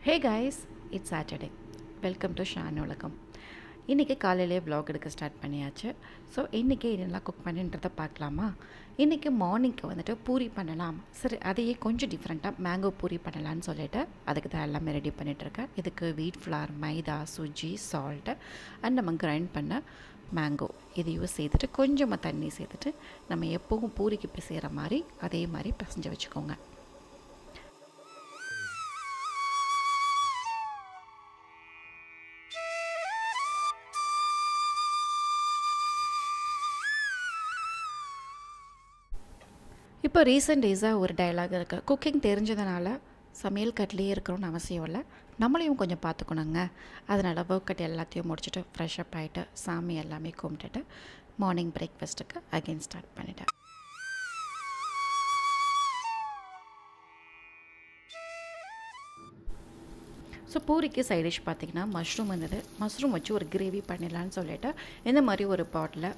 Hey guys, it's Saturday. Welcome to Shan Ulagam. இன்றைக்கி காலையிலே vlog எடுக்க ஸ்டார்ட் பண்ணியாச்சு. ஸோ இன்றைக்கி என்னெல்லாம் குக் பண்ணின்றதை பார்க்கலாமா? இன்றைக்கி மார்னிங்க்கு வந்துட்டு பூரி பண்ணலாம். சரி, அதையே கொஞ்சம் டிஃப்ரெண்ட்டாக மேங்கோ பூரி பண்ணலான்னு சொல்லிவிட்டு அதுக்கு தான் எல்லாமே ரெடி பண்ணிகிட்ருக்கேன். இதுக்கு வீட் flower, maida, Suji, salt and நம்ம கிரைண்ட் பண்ண மேங்கோ இதையும் சேர்த்துட்டு கொஞ்சமாக தண்ணி சேர்த்துட்டு நம்ம எப்போவும் பூரிக்கு பிசைகிற மாதிரி அதே மாதிரி பிசைஞ்சு வச்சுக்கோங்க. இப்போ ரீசெண்ட் டேஸாக ஒரு டயலாக் இருக்குது. குக்கிங் தெரிஞ்சதுனால சமையல் கட்டிலே இருக்கணும்னு அவசியம் இல்லை, நம்மளையும் கொஞ்சம் பார்த்துக்கணுங்க. அதனால் ஒர்க் கட் எல்லாத்தையும் முடிச்சுட்டு ஃப்ரெஷ்அப் ஆகிட்டு சாமி எல்லாமே கும்பிட்டுட்டு மார்னிங் பிரேக்ஃபாஸ்ட்டுக்கு அகெயின் ஸ்டார்ட் பண்ணிட்டேன். ஸோ பூரிக்கு சைட் டிஷ் பார்த்திங்கன்னா மஷ்ரூம் இருந்தது. மஷ்ரூம் வச்சு ஒரு கிரேவி பண்ணிடலான்னு சொல்லிவிட்டு இந்த மாதிரி ஒரு bottle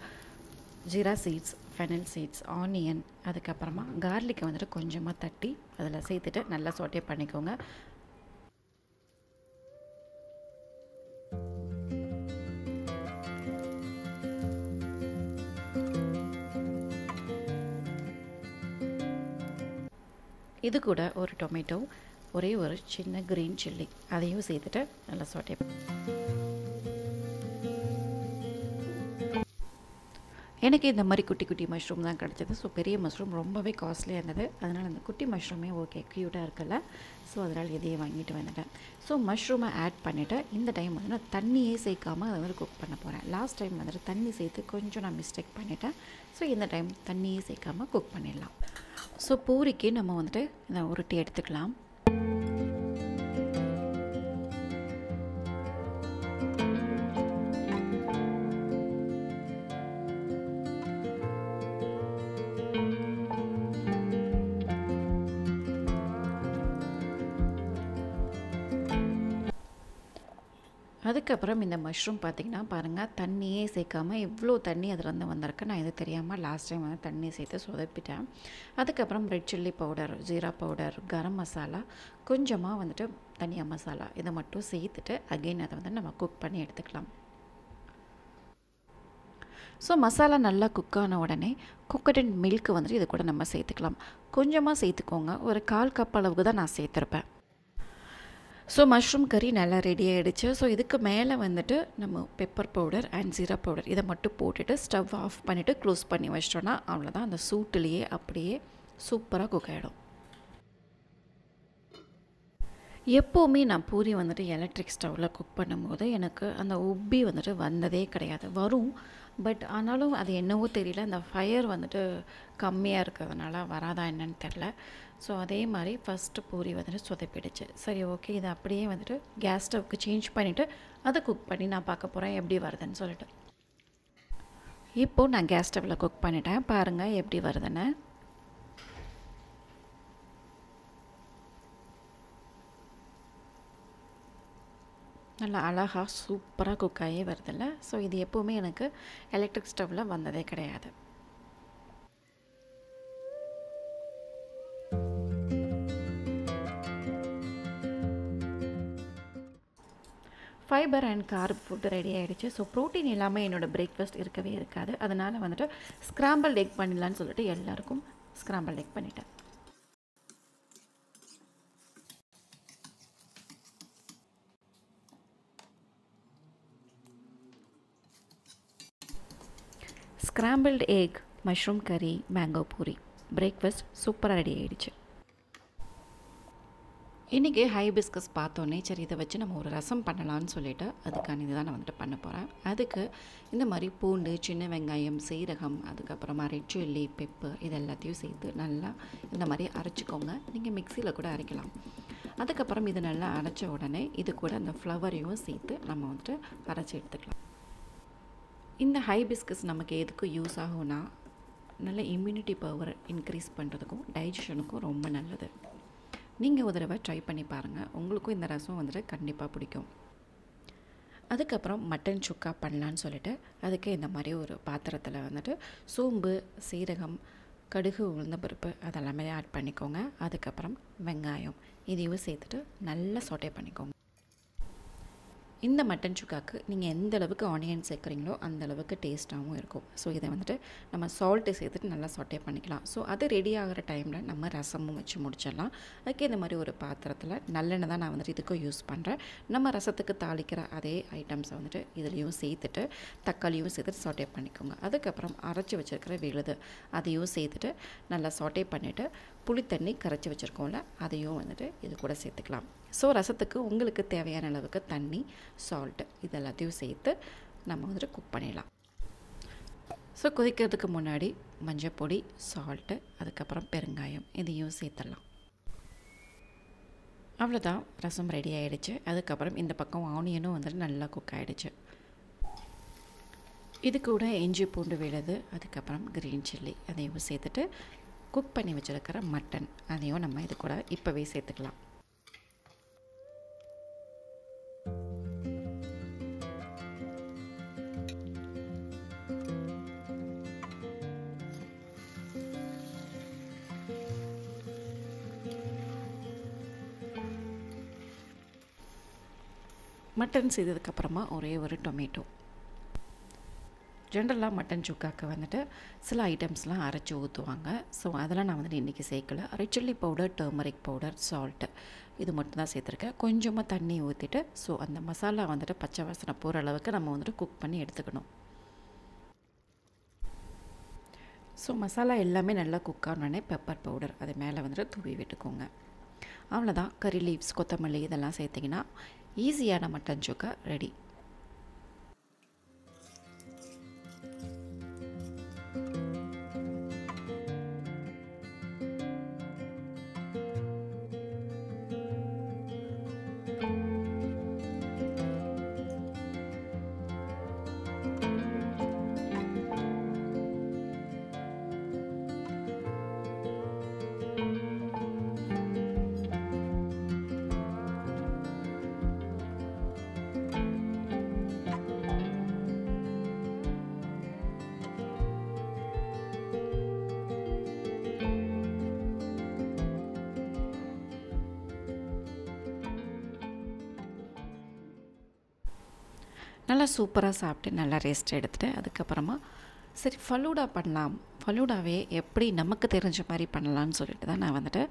jeera seeds, fennel seeds, onion, அதுக்கப்புறமா கார்லிக்கை வந்துட்டு கொஞ்சமாக தட்டி அதில் சேர்த்துட்டு நல்லா சோட்டே பண்ணிக்கோங்க. இது கூட ஒரு டொமேட்டோ, ஒரே ஒரு சின்ன க்ரீன் சில்லி அதையும் சேர்த்துட்டு நல்லா சோட்டே. எனக்கு இந்த மாதிரி குட்டி குட்டி மஷ்ரூம் தான் கிடச்சிது. ஸோ பெரிய மஷ்ரூம் ரொம்பவே காஸ்ட்லியாக இருந்தது. அதனால் அந்த குட்டி மஷ்ரூமே ஓகே, க்யூட்டாக இருக்குல்ல. ஸோ அதனால் இதையே வாங்கிட்டு வந்துட்டேன். ஸோ மஷ்ரூமை ஆட் பண்ணிவிட்டு இந்த டைம் வந்து நான் தண்ணியே சேர்க்காமல் அதை வந்து குக் பண்ண போகிறேன். லாஸ்ட் டைம் வந்துட்டு தண்ணி சேர்த்து கொஞ்சம் நான் மிஸ்டேக் பண்ணிவிட்டேன். ஸோ இந்த டைம் தண்ணியே சேர்க்காமல் குக் பண்ணிடலாம். ஸோ பூரிக்கு நம்ம வந்துட்டு இதை உருட்டி எடுத்துக்கலாம். அதுக்கப்புறம் இந்த மஷ்ரூம் பார்த்திங்கன்னா பாருங்கள், தண்ணியே சேர்க்காமல் இவ்வளோ தண்ணி அதில் வந்து வந்திருக்கு. நான் இது தெரியாமல் லாஸ்ட் டைம் வந்து தண்ணி சேர்த்து சொதப்பிட்டேன். அதுக்கப்புறம் red chilli powder, jeera powder, garam masala, கொஞ்சமாக வந்துட்டு தனியா மசாலா இதை மட்டும் சேர்த்துட்டு அகெயின் அதை வந்து நம்ம குக் பண்ணி எடுத்துக்கலாம். ஸோ மசாலா நல்லா குக் ஆன உடனே கோகோனட் மில்க் வந்துட்டு இது கூட நம்ம சேர்த்துக்கலாம். கொஞ்சமாக சேர்த்துக்கோங்க, ஒரு 1/4 கப் அளவுக்கு தான் நான் சேர்த்துருப்பேன். ஸோ மஷ்ரூம் கறி நல்லா ரெடி ஆகிடுச்சு. ஸோ இதுக்கு மேலே வந்துட்டு நம்ம pepper powder and jeera powder இதை மட்டும் போட்டுட்டு ஸ்டவ் ஆஃப் பண்ணிவிட்டு க்ளோஸ் பண்ணி வச்சிட்டோன்னா அவ்வளோதான், அந்த சூட்டுலேயே அப்படியே சூப்பராக குக் ஆகிடும். எப்போவுமே நான் பூரி வந்துட்டு எலக்ட்ரிக் ஸ்டவ்வில் குக் பண்ணும்போது எனக்கு அந்த உப்பி வந்துட்டு வந்ததே கிடையாது. வரும், பட் ஆனாலும் அது என்னவோ தெரியல, அந்த ஃபயர் வந்துட்டு கம்மியாக இருக்கிறதுனால வராதா என்னன்னு தெரில. ஸோ அதே மாதிரி ஃபஸ்ட்டு பூரி வந்துட்டு சொதப்பிடுச்சு. சரி, ஓகே, இதை அப்படியே வந்துட்டு கேஸ் ஸ்டவ்க்கு சேஞ்ச் பண்ணிவிட்டு அதை குக் பண்ணி நான் பார்க்க போகிறேன் எப்படி வருதுன்னு சொல்லிட்டு. இப்போது நான் கேஸ் ஸ்டவ்வில் குக் பண்ணிட்டேன், பாருங்கள் எப்படி வருதுன்னு. நல்லா அழகாக சூப்பராக குக் ஆகி வருதில்ல. ஸோ இது எப்போவுமே எனக்கு எலக்ட்ரிக் ஸ்டவ்வில் வந்ததே கிடையாது. Fibre and carb food ready ஆகிடுச்சு. ஸோ ப்ரோட்டீன் இல்லாமல் என்னோடய பிரேக்ஃபாஸ்ட் இருக்கவே இருக்காது. அதனால் வந்துட்டு ஸ்க்ராம்பிள் எக் பண்ணிடலான்னு சொல்லிட்டு எல்லாருக்கும் ஸ்க்ராம்பிள் எக் பண்ணிட்டேன். ஸ்க்ராம்பிள்டு எக், மஷ்ரூம் கறி, மேங்கோ பூரி, பிரேக்ஃபாஸ்ட் சூப்பராக ரெடி ஆகிடுச்சு. இன்றைக்கி ஹைபிஸ்கஸ் பார்த்தோன்னே சரி இதை வச்சு நம்ம ஒரு ரசம் பண்ணலான்னு சொல்லிவிட்டு அதுக்கான இதுதான் நான் வந்துட்டு பண்ண போகிறேன். அதுக்கு இந்த மாதிரி பூண்டு, சின்ன வெங்காயம், சீரகம், அதுக்கப்புறமா ரெட் சில்லி, பெப்பர் இது எல்லாத்தையும் சேர்த்து நல்லா இந்த மாதிரி அரைச்சிக்கோங்க. நீங்கள் மிக்சியில் கூட அரைக்கலாம். அதுக்கப்புறம் இது நல்லா அரைச்ச உடனே இது கூட அந்த ஃப்ளவரையும் சேர்த்து நம்ம வந்துட்டு அரைச்சி எடுத்துக்கலாம். இந்த ஹைபிஸ்கஸ் நமக்கு எதுக்கு யூஸ் ஆகும்னா, நல்ல இம்யூனிட்டி பவர் இன்க்ரீஸ் பண்ணுறதுக்கும் டைஜஷனுக்கும் ரொம்ப நல்லது. நீங்கள் ஒரு தடவை ட்ரை பண்ணி பாருங்கள், உங்களுக்கும் இந்த ரசம் வந்துட்டு கண்டிப்பாக பிடிக்கும். அதுக்கப்புறம் மட்டன் சுக்கா பண்ணலான்னு சொல்லிட்டு அதுக்கு இந்த மாதிரி ஒரு பாத்திரத்தில் வந்துட்டு சோம்பு, சீரகம், கடுகு, உளுந்தம்பருப்பு அதெல்லாமே ஆட் பண்ணிக்கோங்க. அதுக்கப்புறம் வெங்காயம் இதையும் சேர்த்துட்டு நல்லா சாட்டே பண்ணிக்கோங்க. இந்த மட்டன் சுக்காக்கு நீங்கள் எந்த அளவுக்கு ஆனியன் சேர்க்குறீங்களோ அந்த அளவுக்கு டேஸ்ட்டாகவும் இருக்கும். ஸோ இதை வந்துட்டு நம்ம சால்ட்டு சேர்த்துட்டு நல்லா சாட்டே பண்ணிக்கலாம். ஸோ அது ரெடி ஆகிற டைமில் நம்ம ரசமும் வச்சு முடிச்சிடலாம். அதுக்கு இந்த மாதிரி ஒரு பாத்திரத்தில் நல்லெண்ணெய் தான் நான் வந்துட்டு இதுக்கும் யூஸ் பண்ணுறேன். நம்ம ரசத்துக்கு தாளிக்கிற அதே ஐட்டம்ஸை வந்துட்டு இதுலேயும் சேர்த்துட்டு தக்காளியும் சேர்த்துட்டு சாட்டே பண்ணிக்கோங்க. அதுக்கப்புறம் அரைச்சி வச்சுருக்கிற விழுது அதையும் சேர்த்துட்டு நல்லா சாட்டே பண்ணிவிட்டு புளி தண்ணி கரைச்சி வச்சுருக்கோம்ல அதையும் வந்துட்டு இது கூட சேர்த்துக்கலாம். ஸோ ரசத்துக்கு உங்களுக்கு தேவையான அளவுக்கு தண்ணி, சால்ட்டு இது எல்லாத்தையும் சேர்த்து நம்ம வந்துட்டு குக் பண்ணிடலாம். ஸோ கொதிக்கிறதுக்கு முன்னாடி மஞ்சள் பொடி, சால்ட்டு, அதுக்கப்புறம் பெருங்காயம் இதையும் சேர்த்துடலாம். அவ்வளோதான், ரசம் ரெடி ஆகிடுச்சு. அதுக்கப்புறம் இந்த பக்கம் ஆனியனும் வந்துட்டு நல்லா குக் ஆகிடுச்சு. இது கூட இஞ்சி பூண்டு விழுது, அதுக்கப்புறம் க்ரீன் சில்லி அதையும் சேர்த்துட்டு குக் பண்ணி வச்சுருக்கிற மட்டன் அதையும் நம்ம இது கூட இப்போவே சேர்த்துக்கலாம். மட்டன் செய்ததுக்கப்புறமா ஒரே ஒரு டொமேட்டோ. ஜென்ரலாக மட்டன் சுக்காக்கு வந்துட்டு சில ஐட்டம்ஸ்லாம் அரைச்சி ஊற்றுவாங்க. ஸோ அதெல்லாம் நான் வந்துட்டு இன்றைக்கி சேர்க்கல. Red chilli powder, turmeric powder, salt இது மட்டும் தான் சேர்த்துருக்கேன். கொஞ்சமாக தண்ணி ஊற்றிட்டு ஸோ அந்த மசாலா வந்துட்டு பச்சை வாசனை போகிற அளவுக்கு நம்ம வந்துட்டு குக் பண்ணி எடுத்துக்கணும். ஸோ மசாலா எல்லாமே நல்லா குக் ஆனோடனே பெப்பர் பவுடர் அது மேலே வந்துட்டு தூவி விட்டுக்கோங்க. அவ்வளோதான், கறி லீவ்ஸ், கொத்தமல்லி இதெல்லாம் சேர்த்திங்கன்னா ஈஸியான மட்டன் சுக்கா ரெடி. நல்லா சூப்பராக சாப்பிட்டு நல்லா ரெஸ்ட் எடுத்துகிட்டு அதுக்கப்புறமா சரி ஃபலூடா பண்ணலாம், ஃபலூடாவே எப்படி நமக்கு தெரிஞ்ச மாதிரி பண்ணலான்னு சொல்லிட்டு தான் நான் வந்துட்டு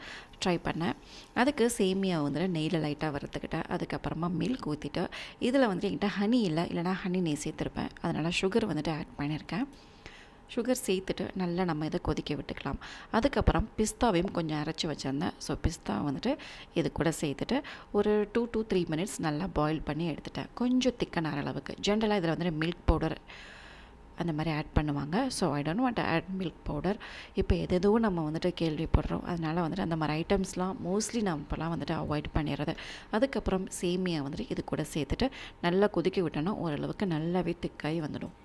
ட்ரை பண்ணேன். அதுக்கு சேமியா வந்துட்டு நெய்யில் லைட்டாக வறுத்துக்கிட்டேன். அதுக்கப்புறமா மில்க் ஊற்றிட்டு இதில் வந்துட்டு என்கிட்ட ஹனி இல்லைனா ஹனி நெய் சேர்த்துருப்பேன். அதனால் சுகர் வந்துட்டு ஆட் பண்ணியிருக்கேன். சுகர் சேர்த்துட்டு நல்லா நம்ம இதை கொதிக்க விட்டுக்கலாம். அதுக்கப்புறம் பிஸ்தாவையும் கொஞ்சம் அரைச்சி வச்சுருந்தேன். ஸோ பிஸ்தா வந்துட்டு இது கூட சேர்த்துட்டு ஒரு 2 to 3 minutes நல்லா பாயில் பண்ணி எடுத்துட்டேன். கொஞ்சம் திக்கனார அளவுக்கு. ஜென்ரலாக இதில் வந்துட்டு மில்க் பவுடர் அந்த மாதிரி ஆட் பண்ணுவாங்க. So I don't want to add milk powder. இப்போ எதோ நம்ம வந்துட்டு கேள்விப்படுறோம். அதனால் வந்துட்டு அந்த மாதிரி ஐட்டம்ஸ்லாம் மோஸ்ட்லி நம்ம இப்போலாம் வந்துட்டு அவாய்ட் பண்ணிடுறது. அதுக்கப்புறம் சேமியா வந்துட்டு இது கூட சேர்த்துட்டு நல்லா கொதிக்க விட்டோன்னா ஓரளவுக்கு நல்லாவே திக்காகி வந்துடும்.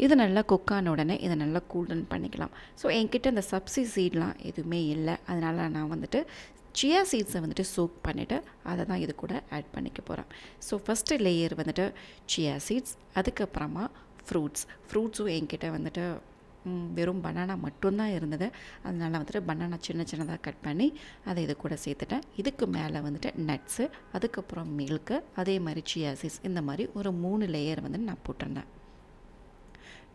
இது நல்லா குக்கான உடனே இதை நல்லா கூல்டன் பண்ணிக்கலாம். ஸோ என்கிட்ட இந்த சப்சி சீட்லாம் எதுவுமே இல்லை. அதனால் நான் வந்துட்டு சியா சீட்ஸை வந்துட்டு சோக் பண்ணிவிட்டு அதை தான் இது கூட ஆட் பண்ணிக்க போகிறேன். ஸோ ஃபஸ்ட்டு லேயர் வந்துட்டு சியா சீட்ஸ், அதுக்கப்புறமா ஃப்ரூட்ஸும் என்கிட்ட வந்துட்டு வெறும் பனானா மட்டும்தான் இருந்தது. அதனால் வந்துட்டு பனானா சின்ன சின்னதாக கட் பண்ணி அதை இது கூட சேர்த்துட்டேன். இதுக்கு மேலே வந்துட்டு நட்ஸு, அதுக்கப்புறம் மில்க்கு, அதே மாதிரி சியா சீட்ஸ், இந்த மாதிரி ஒரு 3 லேயர் வந்து நான் போட்டிருந்தேன்.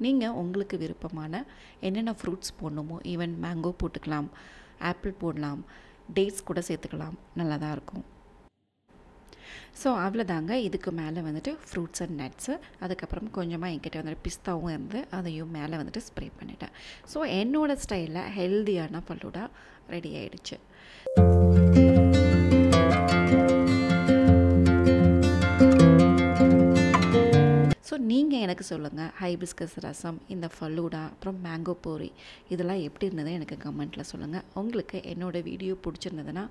நீங்கள் உங்களுக்கு விருப்பமான என்னென்ன ஃப்ரூட்ஸ் போடணுமோ, ஈவன் மேங்கோ போட்டுக்கலாம், ஆப்பிள் போடலாம், டேட்ஸ் கூட சேர்த்துக்கலாம், நல்லா தான் இருக்கும். ஸோ அவ்வளோதாங்க. இதுக்கு மேலே வந்துட்டு ஃப்ரூட்ஸ் அண்ட் நட்ஸு, அதுக்கப்புறம் கொஞ்சமாக என்கிட்ட வந்துட்டு பிஸ்தாவும் இருந்து அதையும் மேலே வந்துட்டு ஸ்ப்ரே பண்ணிட்டேன். ஸோ என்னோடய ஸ்டைலில் ஹெல்தியான ஃபலூடா ரெடி ஆகிடுச்சு. ஸோ நீங்கள் எனக்கு சொல்லுங்கள், ஹைபிஸ்கஸ் ரசம், இந்த ஃபலூடா, அப்புறம் மேங்கோ பூரி இதெல்லாம் எப்படி இருந்தது எனக்கு கமெண்ட்டில் சொல்லுங்கள். உங்களுக்கு என்னோடய வீடியோ பிடிச்சிருந்ததுன்னா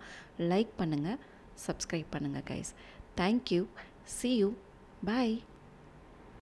லைக் பண்ணுங்கள், சப்ஸ்கிரைப் பண்ணுங்கள் guys. Thank you. See you. Bye.